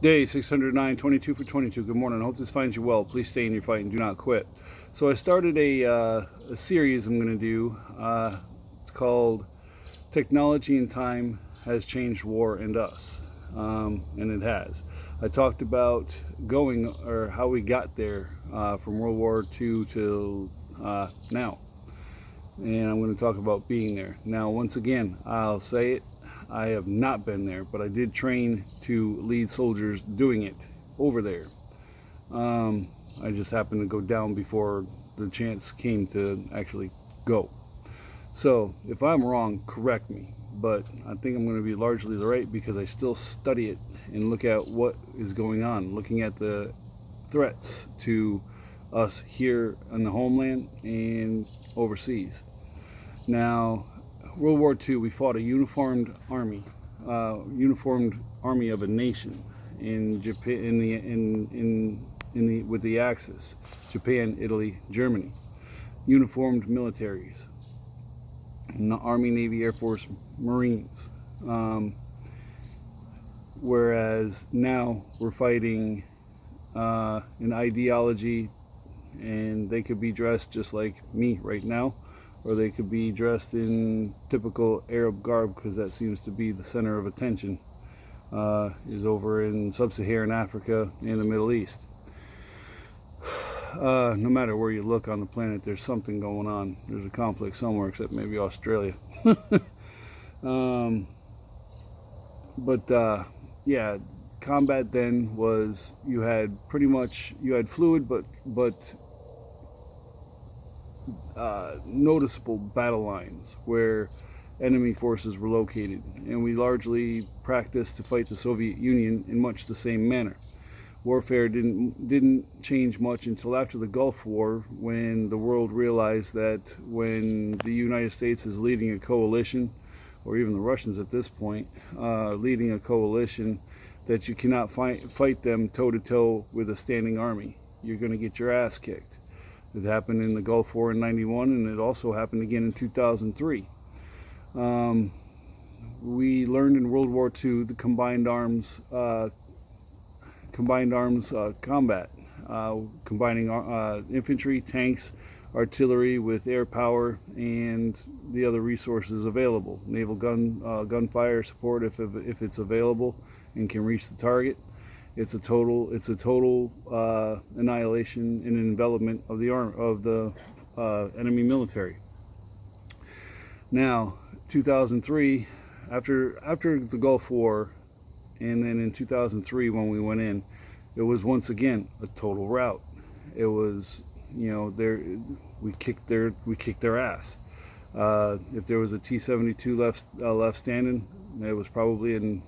Day 609, 22 for 22. Good morning. I hope this finds you well. Please stay in your fight and do not quit. So I started a series I'm going to do. It's called Technology and Time Has Changed War and Us. And it has. I talked about how we got there from World War II till now. And I'm going to talk about being there. Now, once again, I'll say it. I have not been there, but I did train to lead soldiers doing it over there. I just happened to go down before the chance came to actually go. So if I'm wrong, correct me. But I think I'm going to be largely right because I still study it and look at what is going on, looking at the threats to us here in the homeland and overseas. Now, World War II, we fought a uniformed army of a nation in Japan, with the Axis, Japan, Italy, Germany, uniformed militaries, Army, Navy, Air Force, Marines. Whereas now we're fighting an ideology, and they could be dressed just like me right now, or they could be dressed in typical Arab garb, because that seems to be the center of attention, is over in sub-Saharan Africa and the Middle East. No matter where you look on the planet, there's something going on. There's a conflict somewhere, except maybe Australia. Yeah, combat then was, you had fluid but noticeable battle lines where enemy forces were located, and we largely practiced to fight the Soviet Union in much the same manner. Warfare didn't change much until after the Gulf War, when the world realized that when the United States is leading a coalition, or even the Russians at this point, leading a coalition, that you cannot fight them toe-to-toe with a standing army. You're going to get your ass kicked. It happened in the Gulf War in '91, and it also happened again in 2003. We learned in World War II the combined arms combat, combining infantry, tanks, artillery with air power and the other resources available. Naval gunfire support if it's available and can reach the target. It's a total annihilation and envelopment of the enemy military. Now, 2003, after the Gulf War, and then in 2003 when we went in, it was once again a total rout. It was, we kicked their ass. If there was a T-72 left standing, it was probably in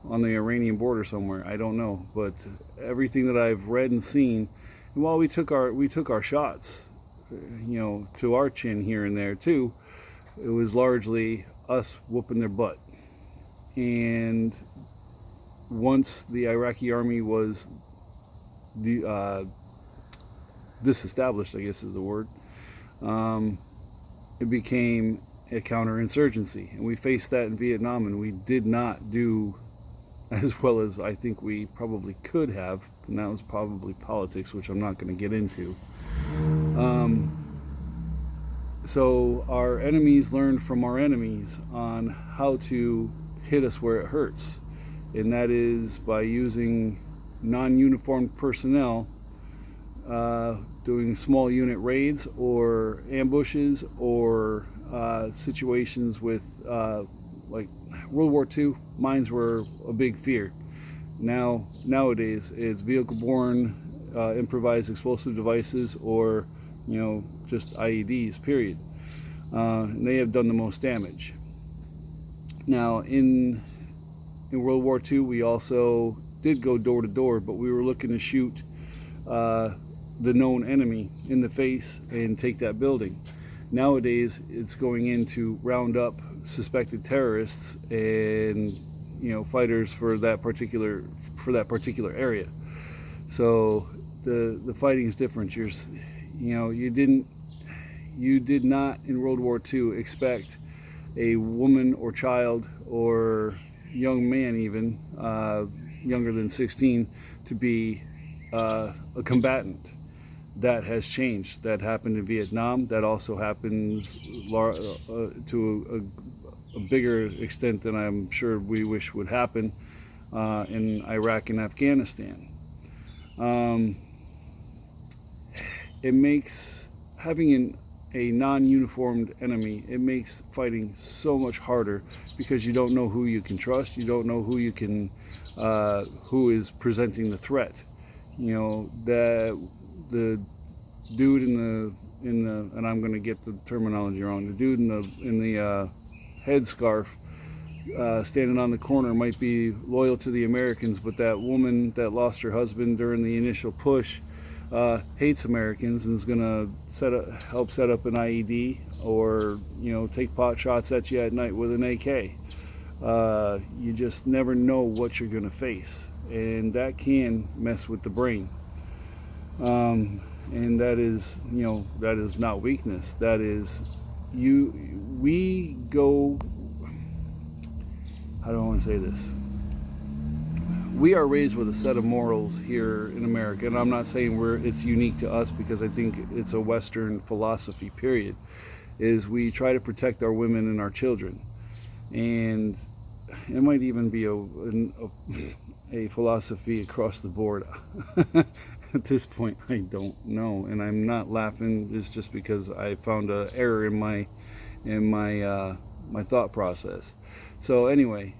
on the Iranian border somewhere. I don't know, but everything that I've read and seen, and while we took our shots, to our chin here and there too, it was largely us whooping their butt. And once the Iraqi army was disestablished, I guess is the word, it became a counterinsurgency, and we faced that in Vietnam, and we did not do as well as I think we probably could have, and that was probably politics, which I'm not going to get into. So our enemies learned from our enemies on how to hit us where it hurts, and that is by using non-uniformed personnel, doing small unit raids or ambushes, or situations with like World War II, mines were a big fear. Nowadays, it's vehicle-borne improvised explosive devices, or just IEDs. Period. And they have done the most damage. Now, in World War II, we also did go door to door, but we were looking to shoot the known enemy in the face and take that building. Nowadays, it's going in to round up suspected terrorists and fighters for that particular area. So the fighting is different. You did not in World War II expect a woman or child or young man even younger than 16 to be a combatant. That has changed. That happened in Vietnam. That also happens to a bigger extent than I'm sure we wish would happen in Iraq and Afghanistan. It makes having a non-uniformed enemy, it makes fighting so much harder because you don't know who you can trust. You don't know who you can, who is presenting the threat. You know, that the dude in the and I'm going to get the terminology wrong. The dude in the headscarf standing on the corner might be loyal to the Americans, but that woman that lost her husband during the initial push hates Americans and is going to help set up an IED, or take pot shots at you at night with an AK. You just never know what you're going to face, and that can mess with the brain. And that is not weakness. That is we go. How do I want to say this? We are raised with a set of morals here in America, and I'm not saying it's unique to us, because I think it's a Western philosophy, period, is we try to protect our women and our children. And it might even be a philosophy across the board. At this point, I don't know, and I'm not laughing. It's just because I found an error in my thought process. So anyway,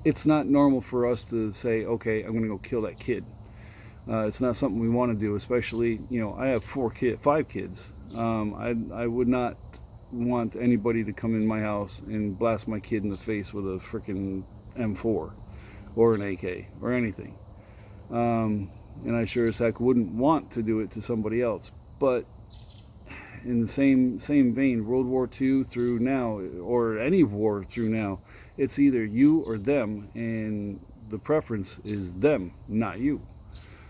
it's not normal for us to say, okay, I'm going to go kill that kid. It's not something we want to do, especially, I have 5 kids. I would not want anybody to come in my house and blast my kid in the face with a freaking M4 or an AK or anything. And I sure as heck wouldn't want to do it to somebody else. But in the same vein, World War II through now, or any war through now, it's either you or them, and the preference is them, not you.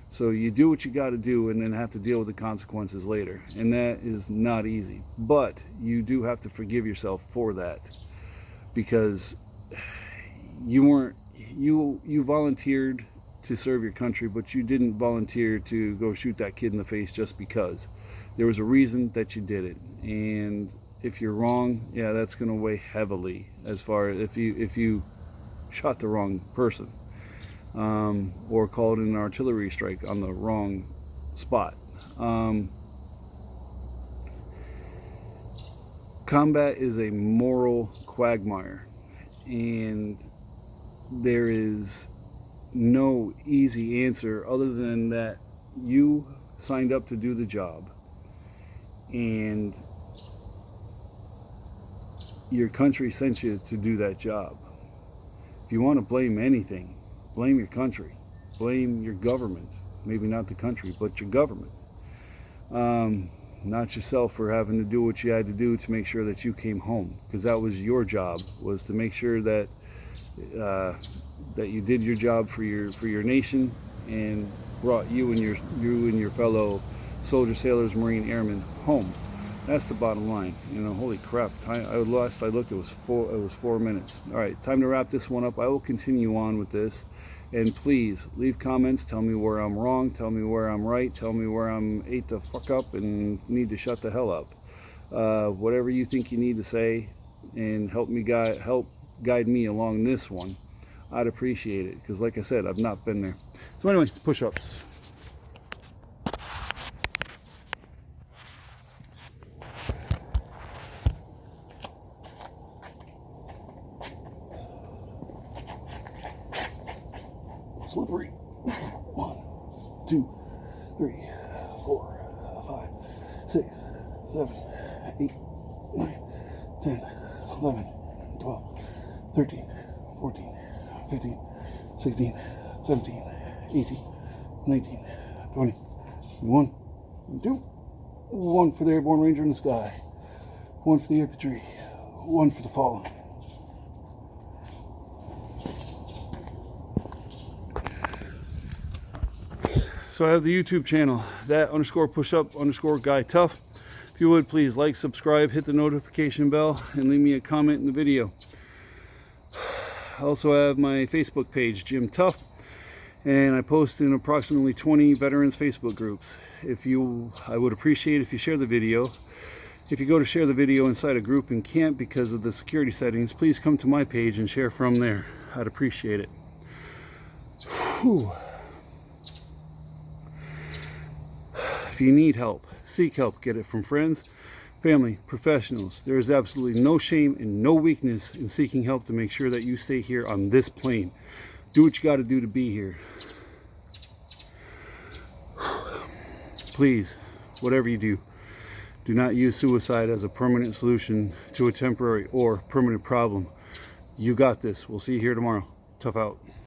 So you do what you got to do and then have to deal with the consequences later, and that is not easy. But you do have to forgive yourself for that, because you volunteered to serve your country, but you didn't volunteer to go shoot that kid in the face just because. There was a reason that you did it, and if you're wrong, yeah, that's going to weigh heavily as far as if you shot the wrong person, or called an artillery strike on the wrong spot. Combat is a moral quagmire, and there is no easy answer other than that you signed up to do the job, and your country sent you to do that job. If you want to blame anything, blame your country, blame your government. Maybe not the country, but your government. Not yourself for having to do what you had to do to make sure that you came home, because that was your job, was to make sure that that you did your job for your nation and brought you and your fellow soldiers, sailors, Marine, airmen home. That's the bottom line. Holy crap! I looked. It was 4 minutes. All right, time to wrap this one up. I will continue on with this, and please leave comments. Tell me where I'm wrong. Tell me where I'm right. Tell me where I'm ate the fuck up and need to shut the hell up. Whatever you think you need to say, and help guide me along this one, I'd appreciate it, because like I said, I've not been there. So anyway, push-ups. Slippery. 1, 2, 3, 4, 5, 6, 7, 8, 9, 10, 11, 12, 13, 14, 15, 16, 17, 18, 19, 20, 21, 22. 1 for the airborne ranger in the sky. 1 for the infantry. 1 for the fallen. So I have the YouTube channel, that_pushup_guy_tough. If you would, please like, subscribe, hit the notification bell, and leave me a comment in the video. I also have my Facebook page, Jim Tough, and I post in approximately 20 veterans Facebook groups. I would appreciate if you share the video. If you go to share the video inside a group and can't because of the security settings, please come to my page and share from there. I'd appreciate it. Whew. If you need help, seek help. Get it from friends, family, professionals. There is absolutely no shame and no weakness in seeking help to make sure that you stay here on this plane. Do what you got to do to be here. Please, whatever you do, do not use suicide as a permanent solution to a temporary or permanent problem. You got this. We'll see you here tomorrow. Tough out.